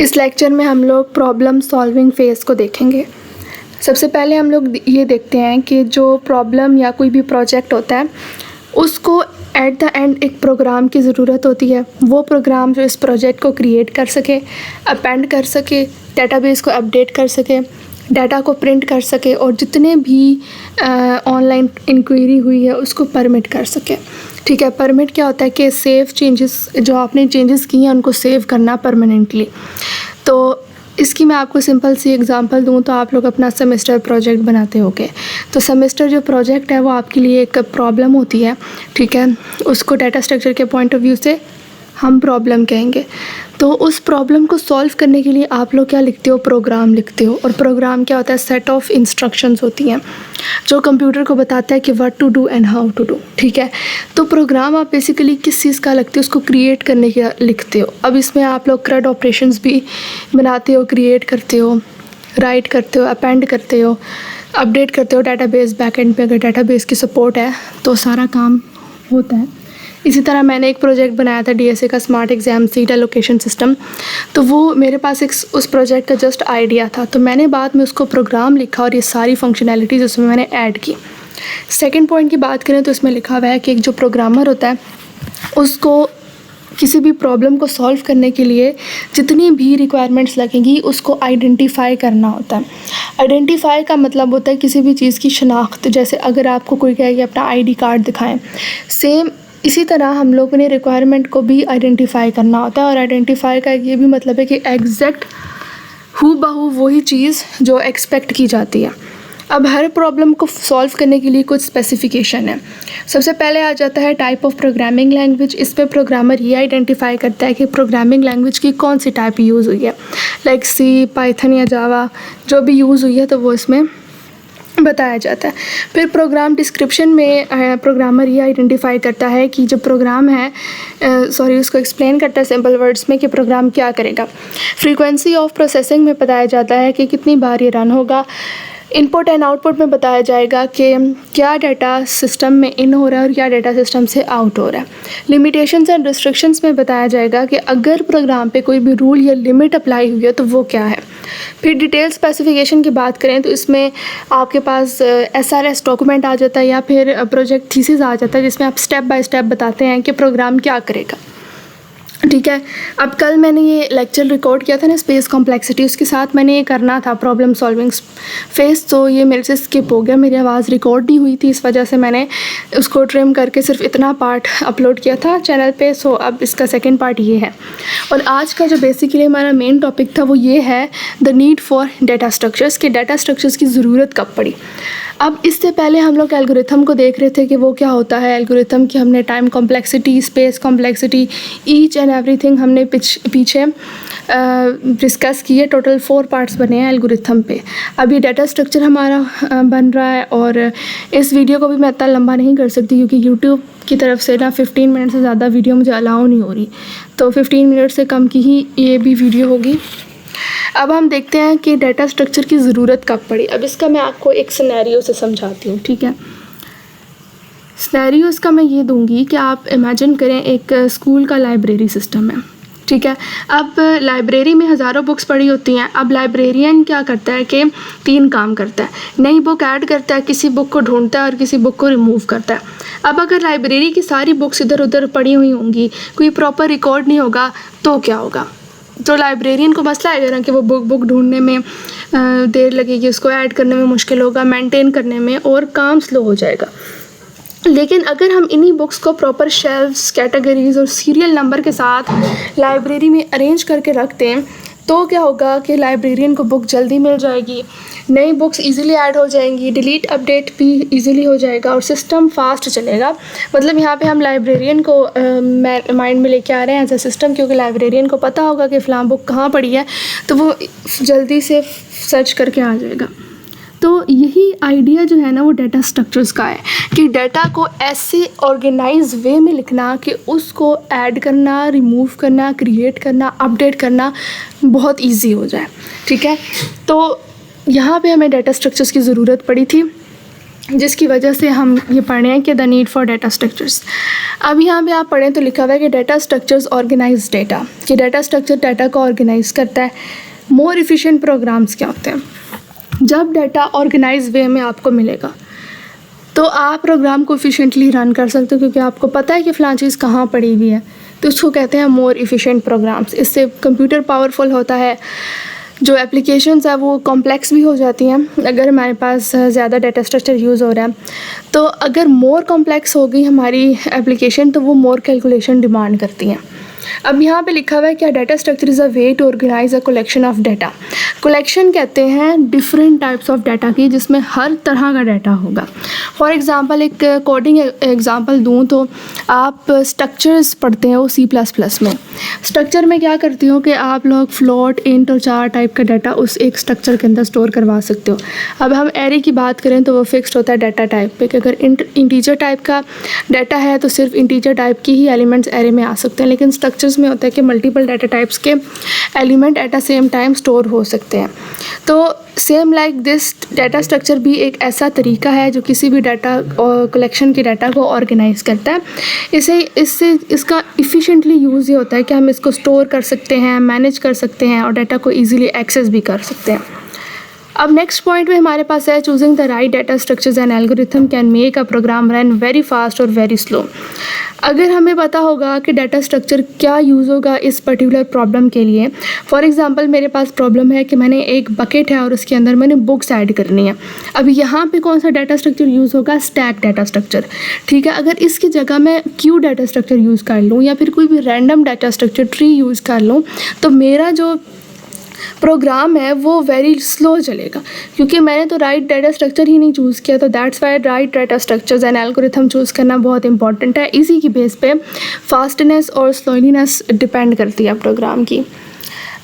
इस लेक्चर में हम लोग प्रॉब्लम सॉल्विंग फ़ेज़ को देखेंगे। सबसे पहले हम लोग ये देखते हैं कि जो प्रॉब्लम या कोई भी प्रोजेक्ट होता है उसको एट द एंड एक प्रोग्राम की ज़रूरत होती है। वो प्रोग्राम जो इस प्रोजेक्ट को क्रिएट कर सके, अपेंड कर सके, डेटाबेस को अपडेट कर सके, डाटा को प्रिंट कर सके और जितने भी ऑनलाइन इंक्वायरी हुई है उसको परमिट कर सके। ठीक है, परमिट क्या होता है कि सेव चेंजेस, जो आपने चेंजेस किए हैं उनको सेव करना परमानेंटली। तो इसकी मैं आपको सिंपल सी एग्जांपल दूं तो आप लोग अपना सेमेस्टर प्रोजेक्ट बनाते होगे। तो सेमेस्टर जो प्रोजेक्ट है वो आपके लिए एक प्रॉब्लम होती है। ठीक है, उसको डाटा स्ट्रक्चर के पॉइंट ऑफ व्यू से हम प्रॉब्लम कहेंगे। तो उस प्रॉब्लम को सॉल्व करने के लिए आप लोग क्या लिखते हो, प्रोग्राम लिखते हो। और प्रोग्राम क्या होता है, सेट ऑफ इंस्ट्रक्शंस होती हैं जो कंप्यूटर को बताता है कि what to do and how to do. ठीक है, तो प्रोग्राम आप बेसिकली किस चीज़ का लिखते हो, उसको क्रिएट करने का लिखते हो। अब इसमें आप लोग CRUD ऑपरेशंस भी बनाते हो, क्रिएट करते हो, राइट करते हो, अपेंड करते हो, अपडेट करते हो डाटाबेस बैकएंड पे। अगर डाटाबेस की सपोर्ट है तो सारा काम होता है। इसी तरह मैंने एक प्रोजेक्ट बनाया था DSA का, smart exam seat allocation system. तो वो मेरे पास एक उस प्रोजेक्ट का जस्ट आइडिया था, तो मैंने बाद में उसको प्रोग्राम लिखा और ये सारी फंक्शनैलिटीज़ उसमें मैंने ऐड की। सेकंड पॉइंट की बात करें तो इसमें लिखा हुआ है कि एक जो प्रोग्रामर होता है उसको किसी भी प्रॉब्लम को सॉल्व करने के लिए जितनी भी रिक्वायरमेंट्स लगेंगी उसको आइडेंटिफाई करना होता है। आइडेंटिफाई का मतलब होता है किसी भी चीज़ की शनाख्त। जैसे अगर आपको कोई कहे कि अपना ID कार्ड दिखाएं, सेम इसी तरह हम लोगों ने रिक्वायरमेंट को भी आइडेंटिफाई करना होता है। और आइडेंटिफाई का ये भी मतलब है कि एग्जैक्ट हूबहू वही चीज़ जो एक्सपेक्ट की जाती है। अब हर प्रॉब्लम को सॉल्व करने के लिए कुछ स्पेसिफिकेशन है। सबसे पहले आ जाता है टाइप ऑफ प्रोग्रामिंग लैंग्वेज। इस पे प्रोग्रामर ये आइडेंटिफाई करता है कि प्रोग्रामिंग लैंग्वेज की कौन सी टाइप यूज़ हुई है, लाइक C, पाइथन या जावा जो भी यूज़ हुई है तो वो इसमें बताया जाता है। फिर प्रोग्राम डिस्क्रिप्शन में प्रोग्रामर ये आइडेंटिफाई करता है कि जो प्रोग्राम है उसको एक्सप्लेन करता है सिंपल वर्ड्स में कि प्रोग्राम क्या करेगा। फ्रीक्वेंसी ऑफ प्रोसेसिंग में बताया जाता है कि कितनी बार ये रन होगा। इनपुट एंड आउटपुट में बताया जाएगा कि क्या डाटा सिस्टम में इन हो रहा है और क्या डाटा सिस्टम से आउट हो रहा है। लिमिटेशंस एंड रिस्ट्रिक्शंस में बताया जाएगा कि अगर प्रोग्राम पे कोई भी रूल या लिमिट अप्लाई हुई है तो वो क्या है। फिर डिटेल स्पेसिफिकेशन की बात करें तो इसमें आपके पास SRS डॉक्यूमेंट आ जाता है या फिर प्रोजेक्ट थीसिस आ जाता है जिसमें आप स्टेप बाय स्टेप बताते हैं कि प्रोग्राम क्या करेगा। ठीक है, अब कल मैंने ये लेक्चर रिकॉर्ड किया था ना स्पेस कॉम्प्लेक्सिटी, उसके साथ मैंने ये करना था प्रॉब्लम सॉल्विंग फेस, तो ये मेरे से स्किप हो गया। मेरी आवाज़ रिकॉर्ड नहीं हुई थी, इस वजह से मैंने उसको ट्रिम करके सिर्फ इतना पार्ट अपलोड किया था चैनल पे। सो अब इसका सेकंड पार्ट ये है। और आज का जो बेसिकली हमारा मेन टॉपिक था वो ये है the need for data structures, कि डाटा स्ट्रक्चर्स की ज़रूरत कब पड़ी। अब इससे पहले हम लोग एल्गोरिथम को देख रहे थे कि वो क्या होता है। एल्गोरिथम की हमने time complexity, space complexity, each and everything हमने पीछे डिस्कस किए। टोटल 4 पार्ट्स बने हैं एल्गोरिथम पे। अभी डाटा स्ट्रक्चर हमारा बन रहा है और इस वीडियो को भी मैं इतना लंबा नहीं कर सकती क्योंकि यूट्यूब की तरफ से ना 15 मिनट से ज़्यादा वीडियो मुझे अलाउ नहीं हो रही, तो 15 मिनट से कम की ही ये भी वीडियो होगी। अब हम देखते हैं कि डाटा स्ट्रक्चर की ज़रूरत कब पड़ी। अब इसका मैं आपको एक सिनेरियो से समझाती हूँ। ठीक है, सिनेरियो इसका मैं ये दूंगी कि आप इमेजिन करें एक स्कूल का लाइब्रेरी सिस्टम है। ठीक है, अब लाइब्रेरी में हज़ारों बुक्स पड़ी होती हैं। अब लाइब्रेरियन क्या करता है कि 3 काम करता है। नई बुक ऐड करता है, किसी बुक को ढूंढता है और किसी बुक को रिमूव करता है। अब अगर लाइब्रेरी की सारी बुक्स इधर उधर पड़ी हुई होंगी, कोई प्रॉपर रिकॉर्ड नहीं होगा तो क्या होगा। तो लाइब्रेरियन को मसला आएगा ना कि वो बुक ढूंढने में देर लगेगी, उसको ऐड करने में मुश्किल होगा, मेंटेन करने में, और काम स्लो हो जाएगा। लेकिन अगर हम इन्हीं बुक्स को प्रॉपर शेल्फ्स, कैटेगरीज और सीरियल नंबर के साथ लाइब्रेरी में अरेंज करके रखते हैं तो क्या होगा कि लाइब्रेरियन को बुक जल्दी मिल जाएगी, नई बुक्स इजीली ऐड हो जाएंगी, डिलीट अपडेट भी इजीली हो जाएगा और सिस्टम फास्ट चलेगा। मतलब यहाँ पे हम लाइब्रेरियन को माइंड में लेके आ रहे हैं एज अ सिस्टम, क्योंकि लाइब्रेरियन को पता होगा कि फ़लाँ बुक कहाँ पड़ी है तो वो जल्दी से सर्च करके आ जाएगा। तो यही आइडिया जो है ना वो डाटा स्ट्रक्चर्स का है कि डाटा को ऐसे ऑर्गेनाइज वे में लिखना कि उसको ऐड करना, रिमूव करना, क्रिएट करना, अपडेट करना बहुत इजी हो जाए। ठीक है, तो यहाँ पे हमें डाटा स्ट्रक्चर्स की ज़रूरत पड़ी थी। जिसकी वजह से हम ये पढ़ रहे हैं कि the need for data structures. अब यहाँ पे आप पढ़ें तो लिखा हुआ है कि डाटा स्ट्रक्चर्स ऑर्गेनाइज डाटा, कि डाटा स्ट्रक्चर डाटा को ऑर्गेनाइज करता है। मोर एफिशिएंट प्रोग्राम्स क्या होते हैं? जब डाटा ऑर्गेनाइज वे में आपको मिलेगा तो आप प्रोग्राम को एफिशिएंटली रन कर सकते हो, क्योंकि आपको पता है कि फ़लाँ चीज़ कहाँ पड़ी हुई है। तो उसको कहते हैं मोर एफिशिएंट प्रोग्राम्स। इससे कंप्यूटर पावरफुल होता है, जो एप्लीकेशंस है वो कॉम्प्लेक्स भी हो जाती हैं अगर हमारे पास ज़्यादा डाटा स्ट्रक्चर यूज़ हो रहा है। तो अगर मोर कॉम्प्लेक्स हो गई हमारी एप्लीकेशन तो वो मोर कैलकुलेशन डिमांड करती हैं। अब यहाँ पे लिखा हुआ है क्या data structure is a way to organise a collection of data. Collection कहते हैं डिफरेंट टाइप्स ऑफ डाटा की, जिसमें हर तरह का डाटा होगा। फॉर एग्ज़ाम्पल एक कोडिंग एग्ज़ाम्पल दूँ तो आप स्ट्रक्चर्स पढ़ते हैं वो C++ में। स्ट्रक्चर में क्या करती हो कि आप लोग फ्लोट, इंट और 4 टाइप का डाटा उस एक स्ट्रक्चर के अंदर स्टोर करवा सकते हो। अब हम एरे की बात करें तो वो फिक्स्ड होता है डाटा टाइप पे, कि अगर इंटीजर टाइप का डाटा है तो सिर्फ इंटीजर टाइप की ही एलिमेंट्स एरे में आ सकते हैं, लेकिन स्ट्रक्चर्स में होता है कि मल्टीपल डाटा टाइप्स के element at a same time store हो सकते हैं। तो same like this data structure भी एक ऐसा तरीका है जो किसी भी डाटा और कलेक्शन के डाटा को ऑर्गेनाइज करता है। इसका इफ़िशिएंटली यूज़ ये होता है कि हम इसको स्टोर कर सकते हैं, मैनेज कर सकते हैं और डाटा को ईज़िली एक्सेस भी कर सकते हैं। अब नेक्स्ट पॉइंट में हमारे पास है choosing the right data structures and algorithm can make a program run very fast और वेरी स्लो। अगर हमें पता होगा कि डाटा स्ट्रक्चर क्या यूज़ होगा इस पर्टिकुलर प्रॉब्लम के लिए, फॉर एग्जांपल मेरे पास प्रॉब्लम है कि मैंने एक बकेट है और उसके अंदर मैंने बुक्स ऐड करनी है। अब यहाँ पे कौन सा डाटा स्ट्रक्चर यूज़ होगा? Stack data structure. ठीक है, अगर इसकी जगह मैं क्यू डाटा स्ट्रक्चर यूज़ कर लूँ या फिर कोई भी random data structure tree use कर लूँ तो मेरा जो प्रोग्राम है वो वेरी स्लो चलेगा, क्योंकि मैंने तो राइट डाटा स्ट्रक्चर ही नहीं चूज़ किया। तो that's why right data structures and algorithm choose करना बहुत इंपॉर्टेंट है। इसी की बेस पे फास्टनेस और स्लोलीनेस डिपेंड करती है प्रोग्राम की।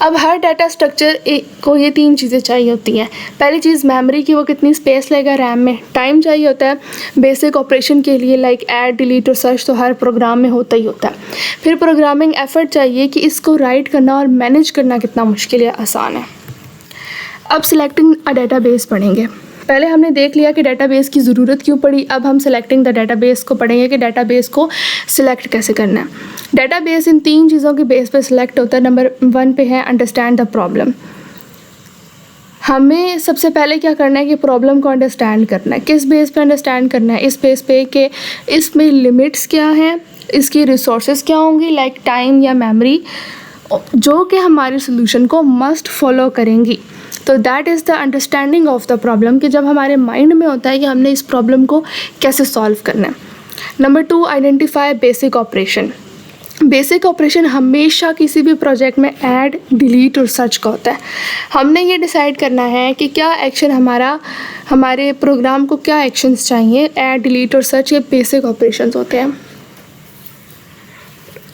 अब हर डाटा स्ट्रक्चर को ये 3 चीज़ें चाहिए होती हैं। पहली चीज़ मेमोरी की, वो कितनी स्पेस लेगा रैम में। टाइम चाहिए होता है बेसिक ऑपरेशन के लिए, लाइक ऐड, डिलीट और सर्च तो हर प्रोग्राम में होता ही होता है। फिर प्रोग्रामिंग एफर्ट चाहिए कि इसको राइट करना और मैनेज करना कितना मुश्किल या आसान है। अब सिलेक्टिंग अ डेटाबेस पढ़ेंगे। पहले हमने देख लिया कि डेटाबेस की ज़रूरत क्यों पड़ी। अब हम सिलेक्टिंग द डेटाबेस को पढ़ेंगे कि डेटाबेस को सिलेक्ट कैसे करना है। डेटाबेस इन 3 चीज़ों के बेस पे सिलेक्ट होता है। नंबर 1 पे है अंडरस्टैंड द प्रॉब्लम। हमें सबसे पहले क्या करना है कि प्रॉब्लम को अंडरस्टैंड करना है। किस बेस पे अंडरस्टैंड करना है? इस बेस पे कि इसमें लिमिट्स क्या हैं, इसकी रिसोर्सेज क्या होंगी लाइक टाइम या मेमोरी, जो कि हमारे सोल्यूशन को मस्ट फॉलो करेंगी। तो that is the understanding of the problem, कि जब हमारे माइंड में होता है कि हमने इस प्रॉब्लम को कैसे सॉल्व करना है। Number 2, identify basic operation. Basic operation हमेशा किसी भी प्रोजेक्ट में ऐड, डिलीट और सर्च का होता है। हमने ये डिसाइड करना है कि क्या एक्शन हमारे प्रोग्राम को क्या एक्शंस चाहिए। ऐड, डिलीट और सर्च ये बेसिक ऑपरेशंस होते हैं,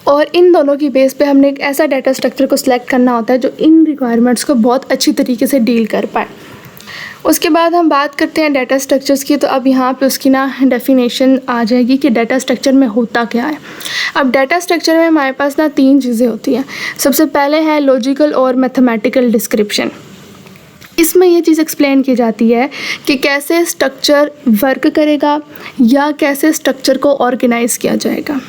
और इन दोनों की बेस पे हमने एक ऐसा डाटा स्ट्रक्चर को सिलेक्ट करना होता है जो इन रिक्वायरमेंट्स को बहुत अच्छी तरीके से डील कर पाए। उसके बाद हम बात करते हैं डाटा स्ट्रक्चर्स की। तो अब यहाँ पे उसकी डेफिनेशन आ जाएगी कि डाटा स्ट्रक्चर में होता क्या है। अब डाटा स्ट्रक्चर में हमारे पास 3 चीज़ें होती हैं। सबसे पहले है लॉजिकल और मैथमेटिकल डिस्क्रिप्शन। इसमें ये चीज़ एक्सप्लेन की जाती है कि कैसे स्ट्रक्चर वर्क करेगा या कैसे स्ट्रक्चर को ऑर्गेनाइज़ किया जाएगा।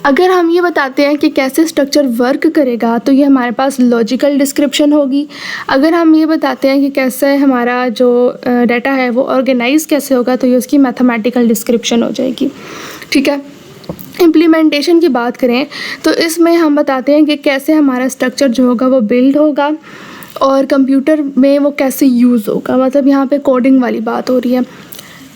अगर हम ये बताते हैं कि कैसे स्ट्रक्चर वर्क करेगा तो ये हमारे पास लॉजिकल डिस्क्रिप्शन होगी। अगर हम ये बताते हैं कि कैसे हमारा जो डाटा है वो ऑर्गेनाइज कैसे होगा तो ये उसकी मैथमेटिकल डिस्क्रिप्शन हो जाएगी। ठीक है, इम्प्लीमेंटेशन की बात करें तो इसमें हम बताते हैं कि कैसे हमारा स्ट्रक्चर जो होगा वो बिल्ड होगा और कंप्यूटर में वो कैसे यूज़ होगा। मतलब यहाँ पे कोडिंग वाली बात हो रही है।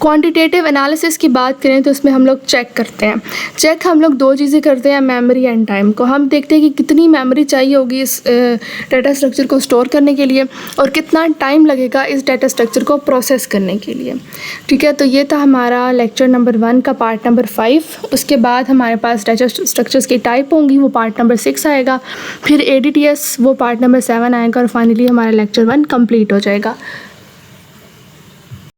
क्वांटिटेटिव एनालिसिस की बात करें तो इसमें हम लोग चेक करते हैं। चेक हम लोग 2 चीज़ें करते हैं, मेमोरी एंड टाइम को। हम देखते हैं कि कितनी मेमोरी चाहिए होगी इस डाटा स्ट्रक्चर को स्टोर करने के लिए और कितना टाइम लगेगा इस डाटा स्ट्रक्चर को प्रोसेस करने के लिए। ठीक है, तो ये था हमारा लेक्चर नंबर 1 का पार्ट नंबर 5। उसके बाद हमारे पास डाटा स्ट्रक्चर्स की टाइप होंगी, वो पार्ट नंबर 6 आएगा। फिर ADTS वो पार्ट नंबर 7 आएगा और फाइनली हमारा लेक्चर 1 कंप्लीट हो जाएगा।